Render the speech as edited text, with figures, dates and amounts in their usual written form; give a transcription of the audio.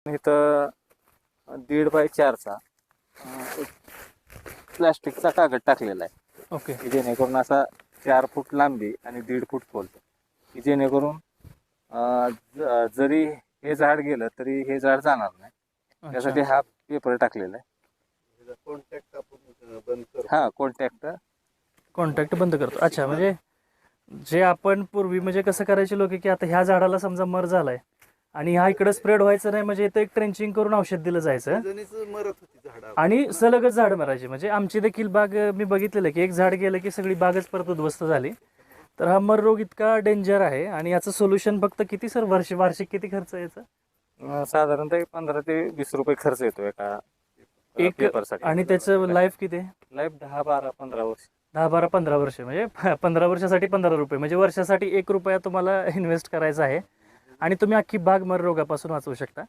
इथं 1.5 बाय 4चा एक प्लॅस्टिकचा कागद टाकलेला आहे ओके. की जेणेकरून असा 4 फूट लांबी आणि 1.5 फूट खोल, की जेणेकरून जरी हे झाड गेलं तरी हे झाड जाणार नाही. त्यासाठी हा पेपर टाकलेला आहे. कॉन्टॅक्ट बंद करतो. अच्छा, म्हणजे जे आपण पूर्वी म्हणजे कसं करायचे लोक की आता ह्या झाडाला समजा मर झालाय आणि ह्या इकडे स्प्रेड व्हायचं नाही, म्हणजे इथं एक ट्रेंचिंग करून औषध दिलं जायचं आणि सलगच झाड मरायचे. म्हणजे आमची देखील बाग मी बघितलेलं की एक झाड गेलं की सगळी बागच परत उद्ध्वस्त झाली. तर हा मर रोग इतका डेंजर आहे आणि याचं सोल्युशन फक्त किती सर वार्षिक किती खर्च याचा? साधारणतः 15 ते 20 रुपये खर्च येतो एका एक पेपरसाठी. आणि त्याचं लाईफ किती आहे? लाईफ 10, 12, 15 वर्ष. 10, 12, 15 वर्ष, म्हणजे 15 वर्षासाठी 15 रुपये, म्हणजे वर्षासाठी 1 रुपया तुम्हाला इन्व्हेस्ट करायचा आहे आणि तुम्ही अख्खी बाग मर रोगापासून वाचवू शकता.